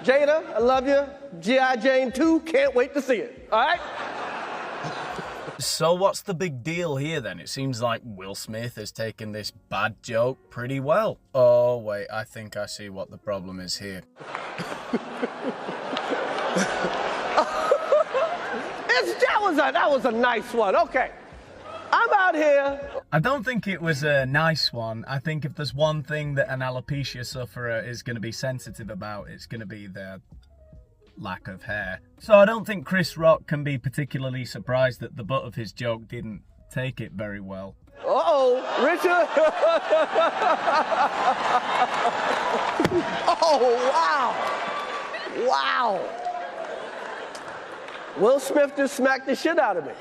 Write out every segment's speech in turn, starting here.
Jada, I love you. G.I. Jane 2, can't wait to see it. All right? So what's the big deal here then? It seems like Will Smith has taken this bad joke pretty well. Oh wait, I think I see what the problem is here. That was a nice one. Okay. I'm out here. I don't think it was a nice one. I think if there's one thing that an alopecia sufferer is going to be sensitive about, it's going to be their lack of hair. So I don't think Chris Rock can be particularly surprised that the butt of his joke didn't take it very well. Uh-oh, Richard. Oh, wow. Wow. Will Smith just smacked the shit out of me.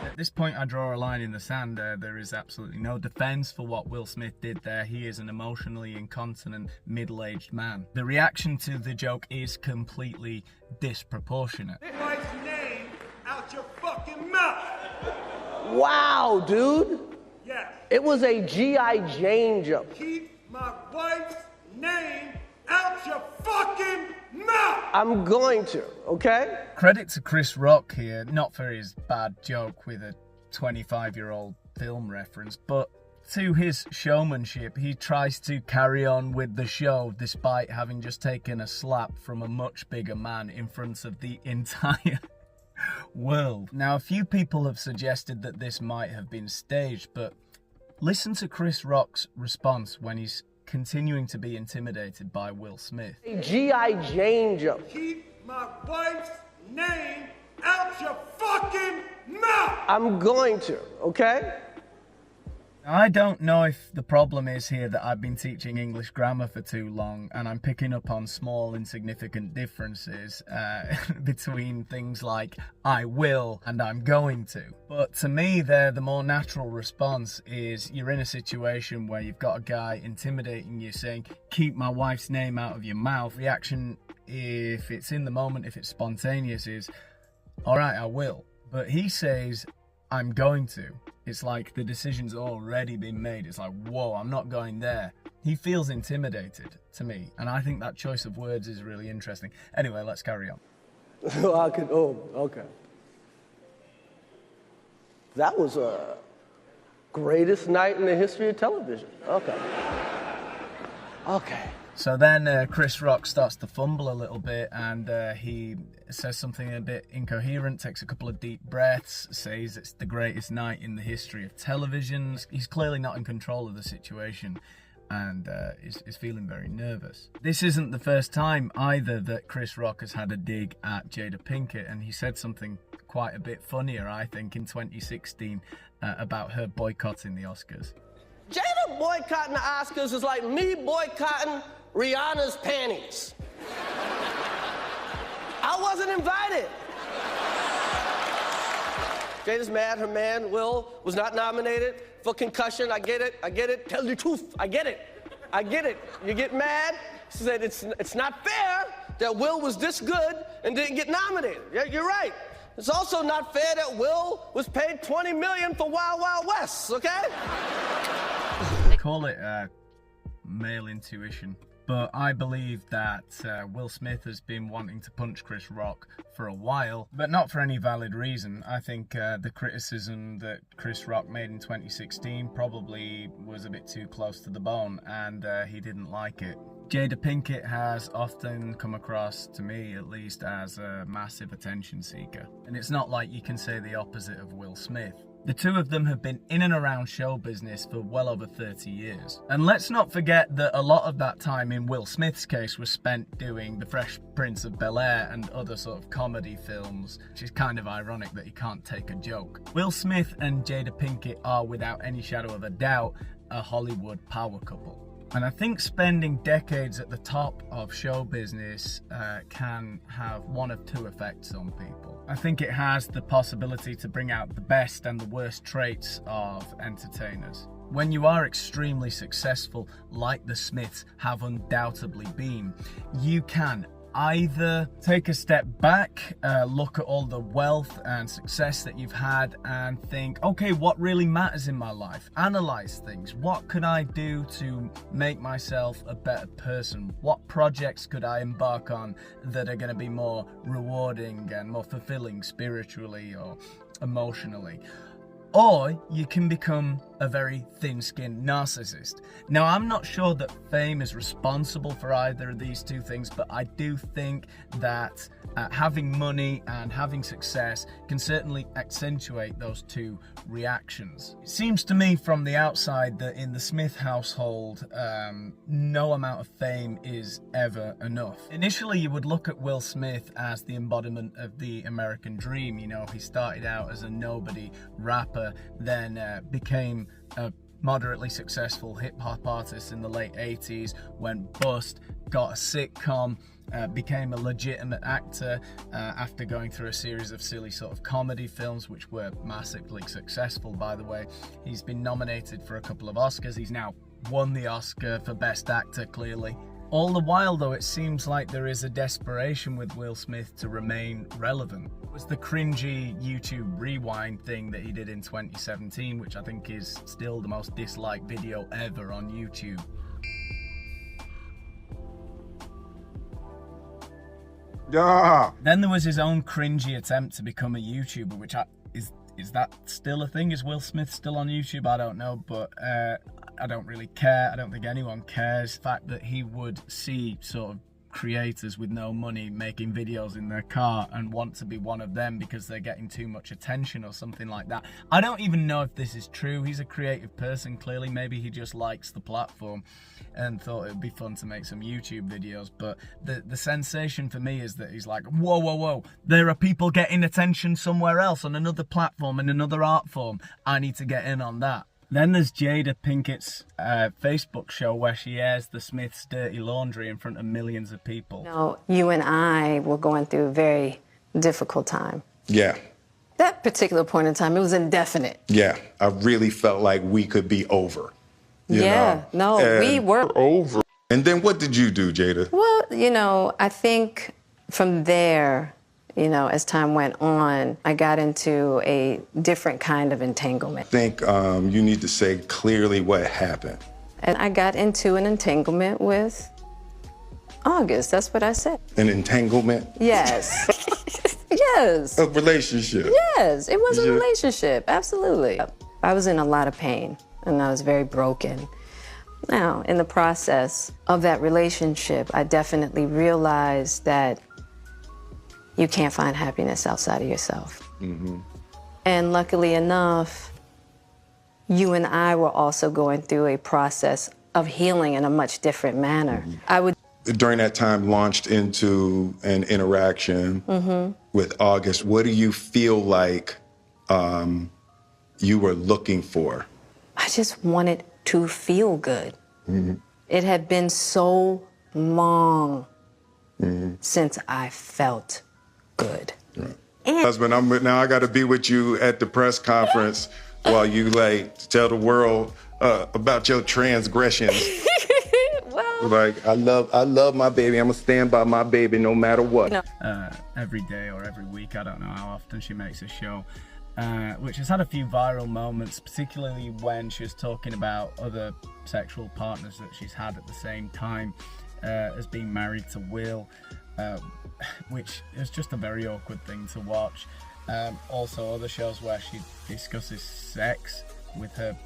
At this point, I draw a line in the sand. There is absolutely no defense for what Will Smith did there. He is an emotionally incontinent, middle-aged man. The reaction to the joke is completely disproportionate. Get my name out your fucking mouth! Wow, dude. Yes. It was a G.I. Jane joke. Keep my wife's name out your fucking mouth! I'm going to, okay? Credit to Chris Rock here, not for his bad joke with a 25-year-old film reference, but to his showmanship. He tries to carry on with the show despite having just taken a slap from a much bigger man in front of the entire world. Now, a few people have suggested that this might have been staged, but listen to Chris Rock's response when he's continuing to be intimidated by Will Smith. A G.I. Jane joke. Keep my wife's name out your fucking mouth! I'm going to, okay? I don't know if the problem is here that I've been teaching English grammar for too long and I'm picking up on small insignificant differences between things like I will and I'm going to. But to me the more natural response is you're in a situation where you've got a guy intimidating you saying, keep my wife's name out of your mouth. Reaction, if it's in the moment, if it's spontaneous, is, all right, I will. But he says, I'm going to. It's like the decision's already been made. It's like, whoa, I'm not going there. He feels intimidated to me, and I think that choice of words is really interesting. Anyway, let's carry on. Okay. That was a greatest night in the history of television. Okay. So then Chris Rock starts to fumble a little bit and he says something a bit incoherent, takes a couple of deep breaths, says it's the greatest night in the history of television. He's clearly not in control of the situation and is feeling very nervous. This isn't the first time either that Chris Rock has had a dig at Jada Pinkett, and he said something quite a bit funnier, I think, in 2016 about her boycotting the Oscars. Jada boycotting the Oscars is like me boycotting Rihanna's panties. I wasn't invited. Jada's mad her man, Will, was not nominated for Concussion. I get it. Tell the truth, I get it. You get mad? She said it's not fair that Will was this good and didn't get nominated. Yeah, you're right. It's also not fair that Will was paid $20 million for Wild Wild West, okay? Call it male intuition. But I believe that Will Smith has been wanting to punch Chris Rock for a while, but not for any valid reason. I think the criticism that Chris Rock made in 2016 probably was a bit too close to the bone, and he didn't like it. Jada Pinkett has often come across, to me at least, as a massive attention seeker. And it's not like you can say the opposite of Will Smith. The two of them have been in and around show business for well over 30 years. And let's not forget that a lot of that time in Will Smith's case was spent doing The Fresh Prince of Bel-Air and other sort of comedy films, which is kind of ironic that he can't take a joke. Will Smith and Jada Pinkett are, without any shadow of a doubt, a Hollywood power couple. And I think spending decades at the top of show business can have one of two effects on people. I think it has the possibility to bring out the best and the worst traits of entertainers. When you are extremely successful, like the Smiths have undoubtedly been, you can either take a step back, look at all the wealth and success that you've had and think, okay, what really matters in my life? Analyze things. What could I do to make myself a better person? What projects could I embark on that are going to be more rewarding and more fulfilling spiritually or emotionally? Or you can become a very thin-skinned narcissist. Now, I'm not sure that fame is responsible for either of these two things, but I do think that having money and having success can certainly accentuate those two reactions. It seems to me from the outside that in the Smith household, no amount of fame is ever enough. Initially, you would look at Will Smith as the embodiment of the American dream. You know, he started out as a nobody rapper, then became a moderately successful hip-hop artist in the late 80s, went bust, got a sitcom, became a legitimate actor after going through a series of silly sort of comedy films, which were massively successful, by the way. He's been nominated for a couple of Oscars. He's now won the Oscar for Best Actor, clearly. All the while, though, it seems like there is a desperation with Will Smith to remain relevant. It was the cringy YouTube rewind thing that he did in 2017, which I think is still the most disliked video ever on YouTube. Yeah. Then there was his own cringy attempt to become a YouTuber, which is that still a thing? Is Will Smith still on YouTube? I don't know, but I don't really care. I don't think anyone cares. The fact that he would see sort of creators with no money making videos in their car and want to be one of them because they're getting too much attention or something like that. I don't even know if this is true. He's a creative person, clearly. Maybe he just likes the platform and thought it would be fun to make some YouTube videos. But the sensation for me is that he's like, whoa, there are people getting attention somewhere else on another platform in another art form. I need to get in on that. Then there's Jada Pinkett's Facebook show where she airs the Smiths' dirty laundry in front of millions of people. No, you and I were going through a very difficult time. Yeah. That particular point in time, it was indefinite. Yeah. I really felt like we could be over. You know? We were over. And then what did you do, Jada? Well, I think from there, as time went on, I got into a different kind of entanglement. I think you need to say clearly what happened. And I got into an entanglement with August. That's what I said. An entanglement? Yes. Yes. A relationship? Yes, it was a relationship, absolutely. I was in a lot of pain, and I was very broken. Now, in the process of that relationship, I definitely realized that you can't find happiness outside of yourself. Mm-hmm. And luckily enough, you and I were also going through a process of healing in a much different manner. Mm-hmm. During that time, launched into an interaction with August. What do you feel like you were looking for? I just wanted to feel good. Mm-hmm. It had been so long since I felt good. Right. Husband, now I got to be with you at the press conference while you tell the world about your transgressions. Well, I love my baby. I'm gonna stand by my baby no matter what. Every day or every week, I don't know how often she makes a show, which has had a few viral moments, particularly when she was talking about other sexual partners that she's had at the same time as being married to Will. Which is just a very awkward thing to watch. Also other shows where she discusses sex with her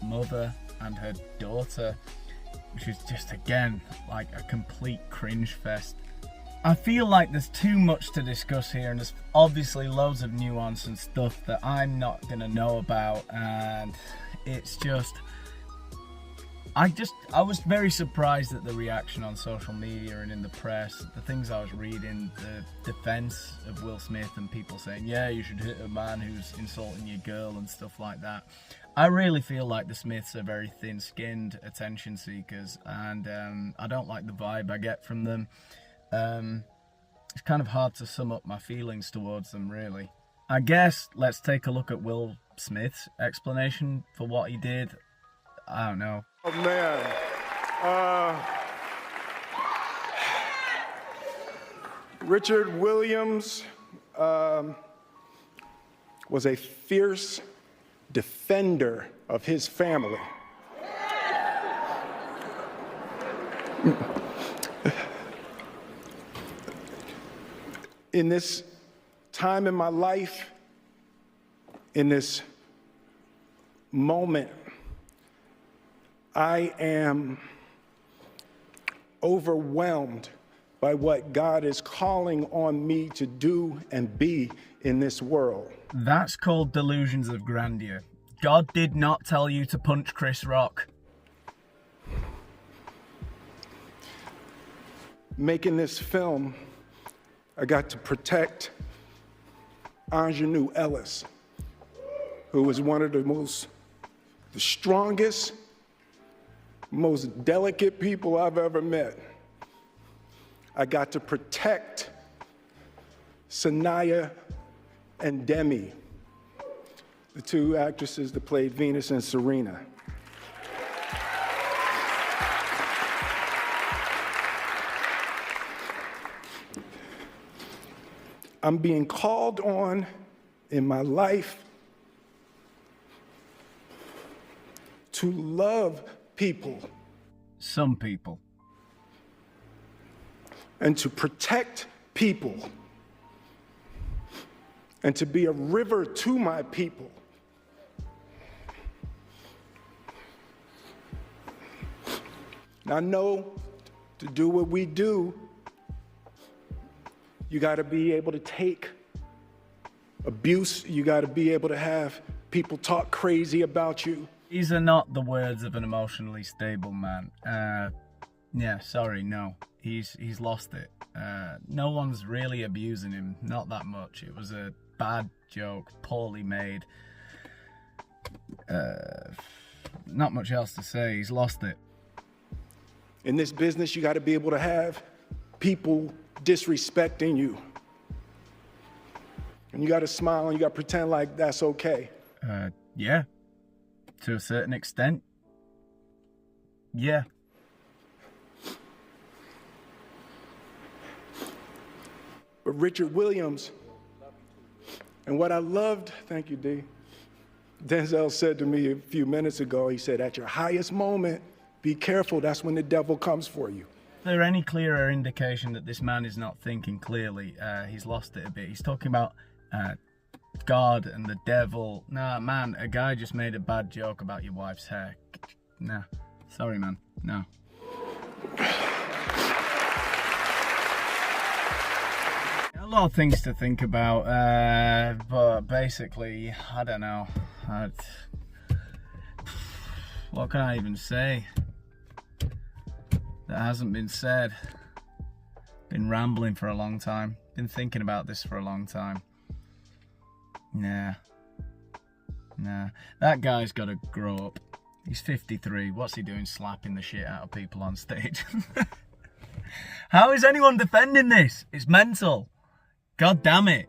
mother and her daughter, which is just, again, like a complete cringe fest. I feel like there's too much to discuss here, and there's obviously loads of nuance and stuff that I'm not gonna know about, and it's just, I was very surprised at the reaction on social media and in the press, the things I was reading, the defense of Will Smith and people saying, yeah, you should hit a man who's insulting your girl and stuff like that. I really feel like the Smiths are very thin-skinned attention seekers, and I don't like the vibe I get from them. It's kind of hard to sum up my feelings towards them, really. I guess let's take a look at Will Smith's explanation for what he did. I don't know. Oh, man. Richard Williams was a fierce defender of his family. In this time in my life, in this moment, I am overwhelmed by what God is calling on me to do and be in this world. That's called delusions of grandeur. God did not tell you to punch Chris Rock. Making this film, I got to protect Ingenue Ellis, who was one of the strongest, most delicate people I've ever met. I got to protect Sanaya and Demi, the two actresses that played Venus and Serena. I'm being called on in my life to love people. Some people. And to protect people. And to be a river to my people. And I know to do what we do, you got to be able to take abuse. You got to be able to have people talk crazy about you. These are not the words of an emotionally stable man. Yeah, sorry, no. He's lost it. No one's really abusing him, not that much. It was a bad joke, poorly made. Not much else to say. He's lost it. In this business, you got to be able to have people disrespecting you. And you got to smile and you got to pretend like that's okay. Yeah. To a certain extent. Yeah. But Richard Williams, and what I loved, thank you, D. Denzel said to me a few minutes ago, he said, at your highest moment, be careful, that's when the devil comes for you. Is there any clearer indication that this man is not thinking clearly? He's lost it a bit. He's talking about God and the devil. Nah, man, a guy just made a bad joke about your wife's hair. Nah, sorry, man, no. A lot of things to think about, but basically, I don't know. What can I even say that hasn't been said? Been rambling for a long time. Been thinking about this for a long time. Nah. That guy's got to grow up. He's 53. What's he doing slapping the shit out of people on stage? How is anyone defending this? It's mental. God damn it.